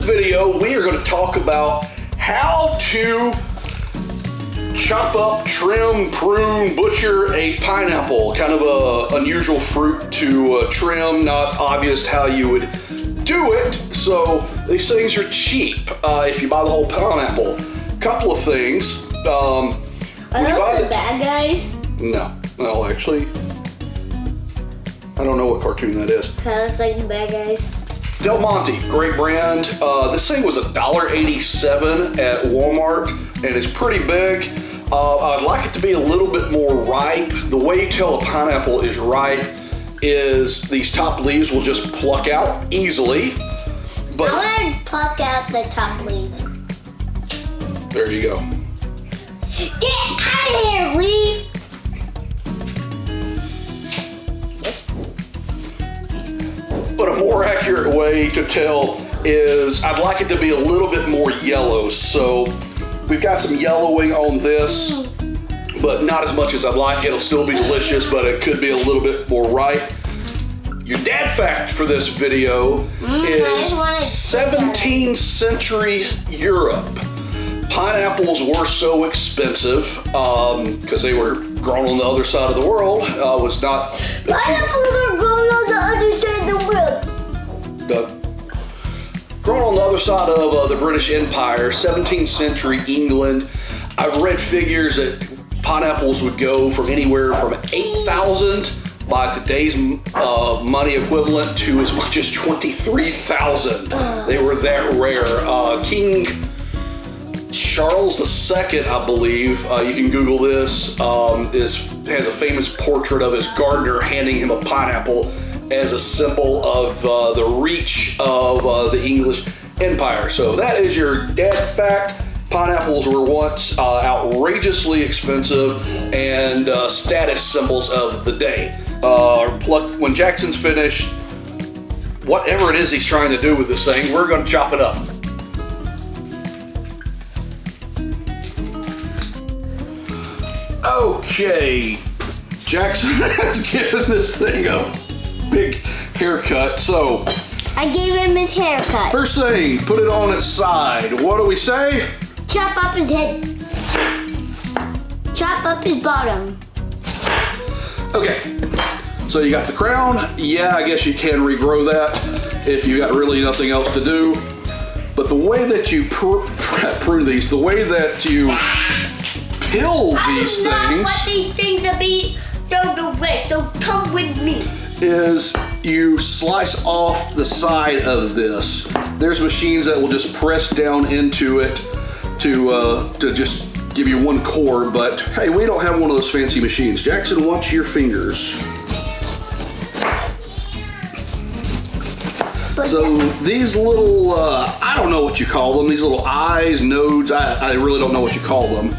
video, we are going to talk about how to chop up, trim, prune, butcher a pineapple. Kind of a unusual fruit to trim, not obvious how you would do it. So these things are cheap if you buy the whole pineapple. Couple of things. Are those the bad guys? No, actually, I don't know what cartoon that is. Kinda looks like the bad guys. Del Monte, great brand. This thing was $1.87 at Walmart, and it's pretty big. I'd like it to be a little bit more ripe. The way you tell a pineapple is ripe is these top leaves will just pluck out easily. But I want to pluck out the top leaves. there you go. Get out of here, leaf! But a more accurate way to tell is I'd like it to be a little bit more yellow. So we've got some yellowing on this, but not as much as I'd like. It'll still be delicious, but it could be a little bit more ripe. Your dad fact for this video is 17th century Europe. Pineapples were so expensive because they were grown on the other side of the world. Was not. Pineapples are grown on the other side of the world. Grown on the other side of the British Empire, 17th century England. I've read figures that pineapples would go from anywhere from 8,000 by today's money equivalent to as much as 23,000. They were that rare. King Charles II, I believe, you can Google this, has a famous portrait of his gardener handing him a pineapple as a symbol of the reach of the English Empire. So that is your dad fact. Pineapples were once outrageously expensive and status symbols of the day. When Jackson's finished, whatever it is he's trying to do with this thing, we're going to chop it up. Okay, Jackson has given this thing a big haircut. So I gave him his haircut. first thing, put it on its side. What do we say? Chop up his head. Chop up his bottom. Okay, so you got the crown. Yeah, I guess you can regrow that if you got really nothing else to do. But the way that you prune these, the way that you peel these I do things, not want these things to be thrown away, so come with me. is you slice off the side of this. There's machines that will just press down into it to just give you one core, but hey, we don't have one of those fancy machines. Jackson, watch your fingers. So these little, I don't know what you call them, these little eyes, nodes, I really don't know what you call them.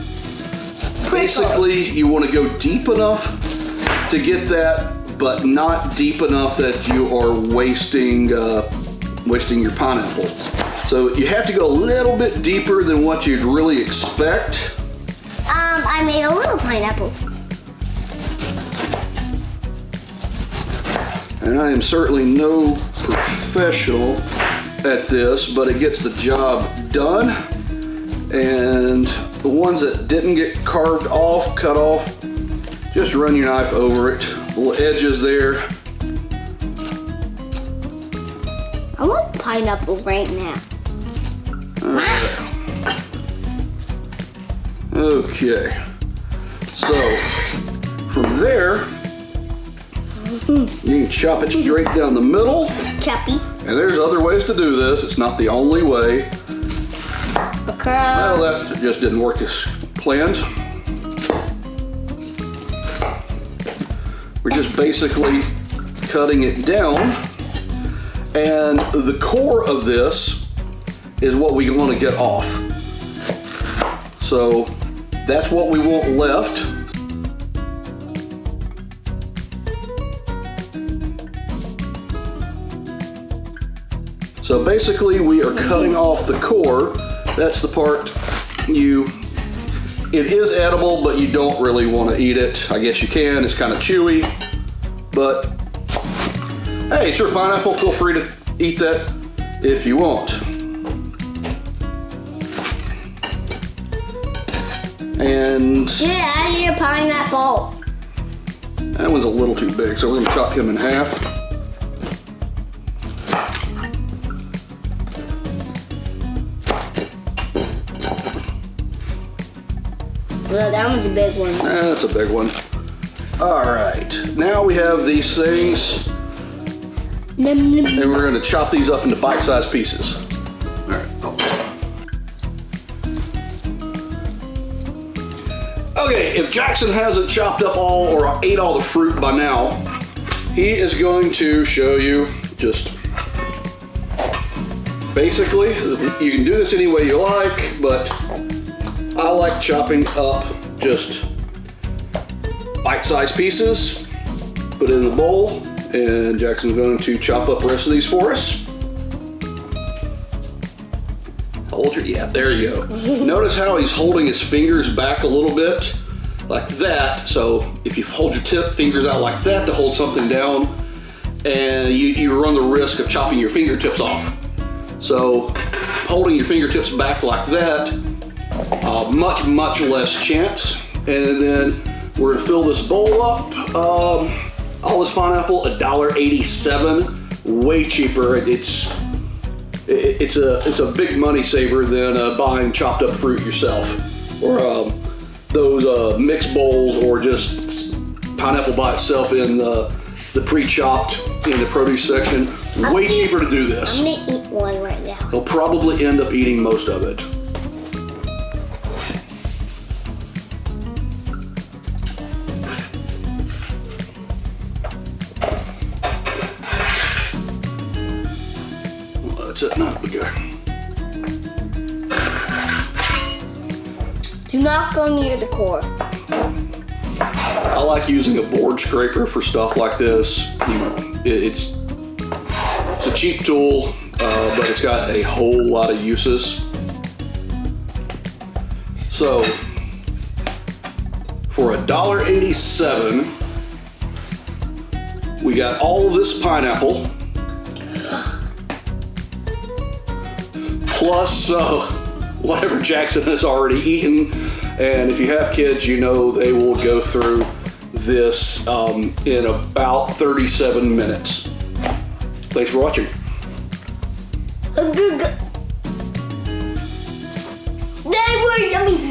Basically, you want to go deep enough to get that, but not deep enough that you are wasting your pineapple. So you have to go a little bit deeper than what you'd really expect. I made a little pineapple. And I am certainly no professional at this, but it gets the job done. And the ones that didn't get carved off, cut off, just run your knife over it. Little edges there. I want pineapple right now. Okay. So from there, you can chop it straight down the middle. Choppy. And there's other ways to do this. It's not the only way. Well, that just didn't work as planned. We're just basically cutting it down. And the core of this is what we want to get off. So that's what we want left. So basically we are cutting off the core. That's the part it is edible, but you don't really want to eat it. I guess you can, it's kind of chewy, but hey, it's your pineapple, feel free to eat that if you want. And Get out of your pineapple. that one's a little too big, so we're gonna chop him in half. Well, that one's a big one. That's a big one. All right, now we have these things, Nom, nom. and we're gonna chop these up into bite-sized pieces. All right. Okay, if Jackson hasn't chopped up all or ate all the fruit by now, he is going to show you just basically, you can do this any way you like, but I like chopping up just bite-sized pieces, put it in the bowl, and Jackson's going to chop up the rest of these for us. Hold your, yeah, there you go. Notice how he's holding his fingers back a little bit, like that. So if you hold your fingers out like that to hold something down, and you run the risk of chopping your fingertips off. So holding your fingertips back like that, much less chance. And then we're gonna fill this bowl up. All this pineapple, $1.87, way cheaper. It's a big money saver than buying chopped up fruit yourself, or those mixed bowls, or just pineapple by itself in the pre-chopped in the produce section. Way cheaper to do this. I'm gonna eat one right now. He'll probably end up eating most of it. That's it, not bigger. Do not go near the core. I like using a board scraper for stuff like this. You know, it's a cheap tool, but it's got a whole lot of uses. So for $1.87, we got all of this pineapple, plus whatever Jackson has already eaten. And if you have kids, you know they will go through this in about 37 minutes. Thanks for watching. They were yummy.